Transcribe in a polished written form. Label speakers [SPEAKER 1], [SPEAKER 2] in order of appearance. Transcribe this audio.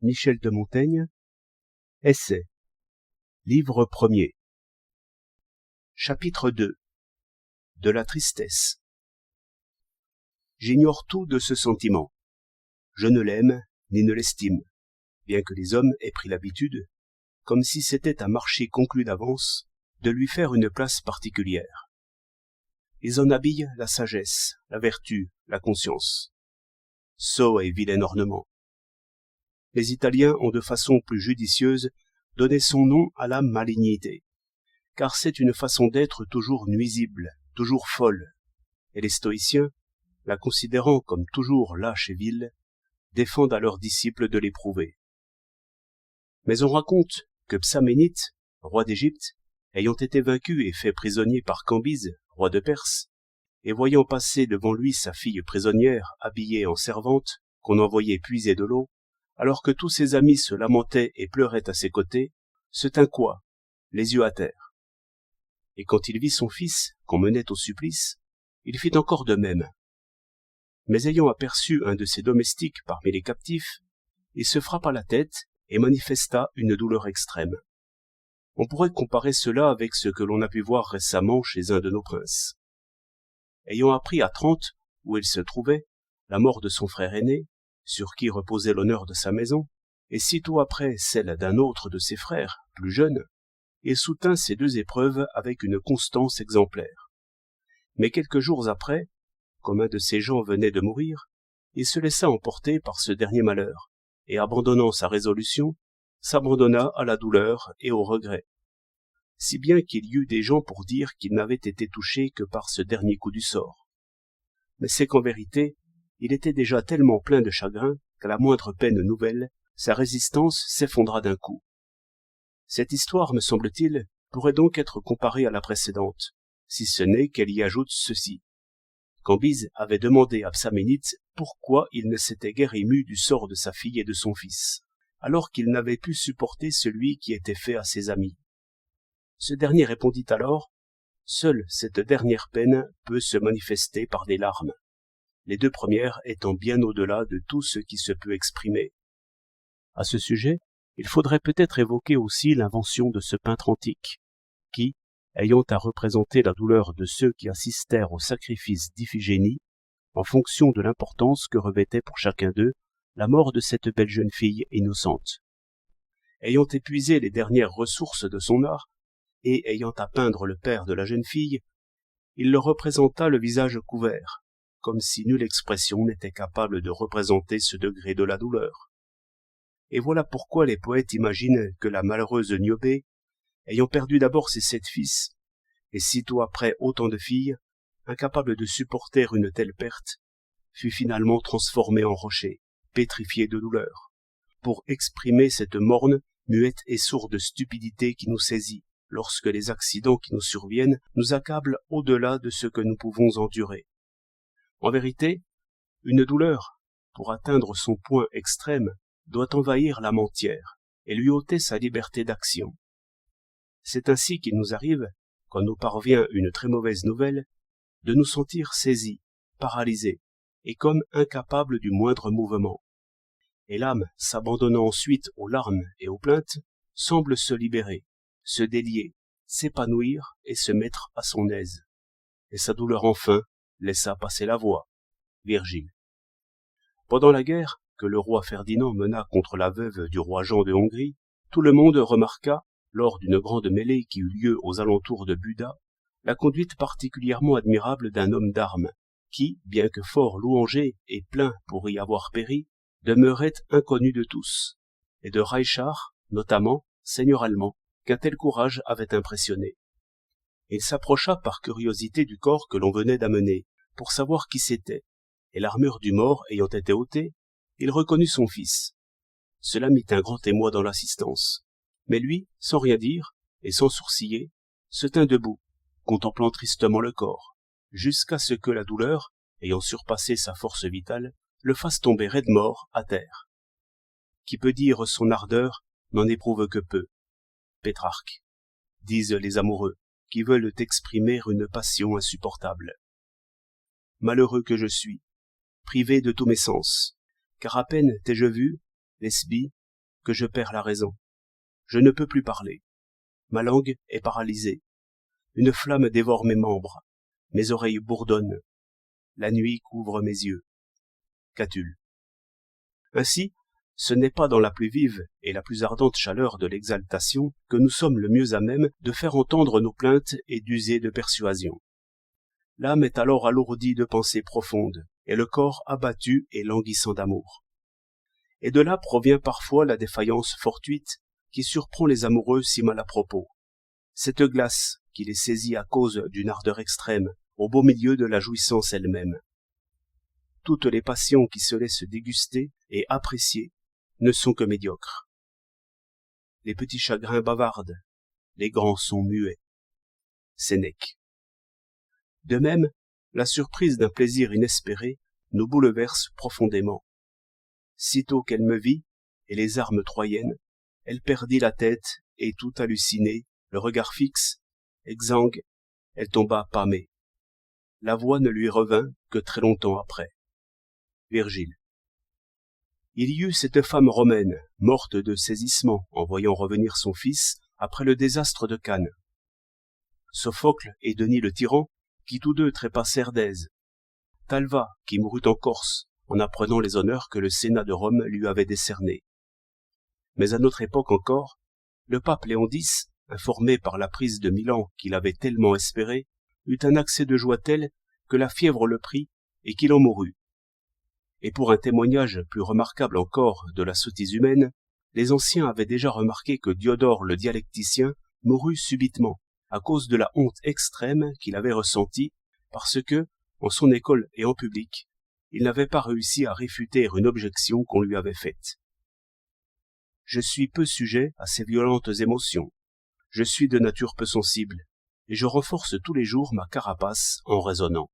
[SPEAKER 1] Michel de Montaigne. Essai. Livre premier. Chapitre 2. De la tristesse. J'ignore tout de ce sentiment. Je ne l'aime ni ne l'estime, bien que les hommes aient pris l'habitude, comme si c'était un marché conclu d'avance, de lui faire une place particulière. Ils en habillent la sagesse, la vertu, la conscience. Sot et vilain ornement. Les Italiens ont de façon plus judicieuse donné son nom à la malignité, car c'est une façon d'être toujours nuisible, toujours folle, et les stoïciens, la considérant comme toujours lâche et vile, défendent à leurs disciples de l'éprouver. Mais on raconte que Psaménite, roi d'Égypte, ayant été vaincu et fait prisonnier par Cambyse, roi de Perse, et voyant passer devant lui sa fille prisonnière habillée en servante, qu'on envoyait puiser de l'eau, alors que tous ses amis se lamentaient et pleuraient à ses côtés, se tint coi, les yeux à terre. Et quand il vit son fils qu'on menait au supplice, il fit encore de même. Mais ayant aperçu un de ses domestiques parmi les captifs, il se frappa la tête et manifesta une douleur extrême. On pourrait comparer cela avec ce que l'on a pu voir récemment chez un de nos princes. Ayant appris à 30, où il se trouvait, la mort de son frère aîné, sur qui reposait l'honneur de sa maison, et sitôt après celle d'un autre de ses frères, plus jeune, il soutint ces deux épreuves avec une constance exemplaire. Mais quelques jours après, comme un de ces gens venait de mourir, il se laissa emporter par ce dernier malheur, et abandonnant sa résolution, s'abandonna à la douleur et au regret. Si bien qu'il y eut des gens pour dire qu'il n'avait été touché que par ce dernier coup du sort. Mais c'est qu'en vérité, il était déjà tellement plein de chagrin qu'à la moindre peine nouvelle, sa résistance s'effondra d'un coup. Cette histoire, me semble-t-il, pourrait donc être comparée à la précédente, si ce n'est qu'elle y ajoute ceci. Cambyse avait demandé à Psaménite pourquoi il ne s'était guère ému du sort de sa fille et de son fils, alors qu'il n'avait pu supporter celui qui était fait à ses amis. Ce dernier répondit alors, « Seule cette dernière peine peut se manifester par des larmes, les deux premières étant bien au-delà de tout ce qui se peut exprimer. » À ce sujet, il faudrait peut-être évoquer aussi l'invention de ce peintre antique, qui, ayant à représenter la douleur de ceux qui assistèrent au sacrifice d'Iphigénie, en fonction de l'importance que revêtait pour chacun d'eux la mort de cette belle jeune fille innocente. Ayant épuisé les dernières ressources de son art, et ayant à peindre le père de la jeune fille, il le représenta le visage couvert, comme si nulle expression n'était capable de représenter ce degré de la douleur. Et voilà pourquoi les poètes imaginent que la malheureuse Niobé, ayant perdu d'abord ses 7 fils, et sitôt après autant de filles, incapable de supporter une telle perte, fut finalement transformée en rocher, pétrifiée de douleur, pour exprimer cette morne, muette et sourde stupidité qui nous saisit, lorsque les accidents qui nous surviennent nous accablent au-delà de ce que nous pouvons endurer. En vérité, une douleur, pour atteindre son point extrême, doit envahir l'âme entière et lui ôter sa liberté d'action. C'est ainsi qu'il nous arrive, quand nous parvient une très mauvaise nouvelle, de nous sentir saisis, paralysés, et comme incapables du moindre mouvement. Et l'âme, s'abandonnant ensuite aux larmes et aux plaintes, semble se libérer, se délier, s'épanouir et se mettre à son aise. Et sa douleur enfin laissa passer la voix. Virgile. Pendant la guerre que le roi Ferdinand mena contre la veuve du roi Jean de Hongrie, tout le monde remarqua, lors d'une grande mêlée qui eut lieu aux alentours de Buda, la conduite particulièrement admirable d'un homme d'armes, qui, bien que fort louangé et plein pour y avoir péri, demeurait inconnu de tous, et de Reichard, notamment, seigneur allemand, qu'un tel courage avait impressionné. Il s'approcha par curiosité du corps que l'on venait d'amener, pour savoir qui c'était, et l'armure du mort ayant été ôtée, il reconnut son fils. Cela mit un grand émoi dans l'assistance. Mais lui, sans rien dire, et sans sourciller, se tint debout, contemplant tristement le corps, jusqu'à ce que la douleur, ayant surpassé sa force vitale, le fasse tomber raide mort à terre. Qui peut dire son ardeur n'en éprouve que peu. Pétrarque, disent les amoureux, qui veulent exprimer une passion insupportable. Malheureux que je suis, privé de tous mes sens, car à peine t'ai-je vu, Lesbie, que je perds la raison. Je ne peux plus parler. Ma langue est paralysée. Une flamme dévore mes membres. Mes oreilles bourdonnent. La nuit couvre mes yeux. Catulle. Ainsi, ce n'est pas dans la plus vive et la plus ardente chaleur de l'exaltation que nous sommes le mieux à même de faire entendre nos plaintes et d'user de persuasion. L'âme est alors alourdie de pensées profondes, et le corps abattu et languissant d'amour. Et de là provient parfois la défaillance fortuite qui surprend les amoureux si mal à propos. Cette glace qui les saisit à cause d'une ardeur extrême, au beau milieu de la jouissance elle-même. Toutes les passions qui se laissent déguster et apprécier ne sont que médiocres. Les petits chagrins bavardent, les grands sont muets. Sénèque. De même, la surprise d'un plaisir inespéré nous bouleverse profondément. Sitôt qu'elle me vit, et les armes troyennes, elle perdit la tête et tout hallucinée, le regard fixe, exsangue, elle tomba pâmée. La voix ne lui revint que très longtemps après. Virgile. Il y eut cette femme romaine, morte de saisissement en voyant revenir son fils après le désastre de Cannes. Sophocle et Denis le tyran, qui tous deux trépassèrent d'Èse. Talva, qui mourut en Corse, en apprenant les honneurs que le Sénat de Rome lui avait décernés. Mais à notre époque encore, le pape Léon X, informé par la prise de Milan qu'il avait tellement espéré, eut un accès de joie tel que la fièvre le prit et qu'il en mourut. Et pour un témoignage plus remarquable encore de la sottise humaine, les anciens avaient déjà remarqué que Diodore le dialecticien mourut subitement, à cause de la honte extrême qu'il avait ressentie, parce que, en son école et en public, il n'avait pas réussi à réfuter une objection qu'on lui avait faite. Je suis peu sujet à ces violentes émotions. Je suis de nature peu sensible, et je renforce tous les jours ma carapace en raisonnant.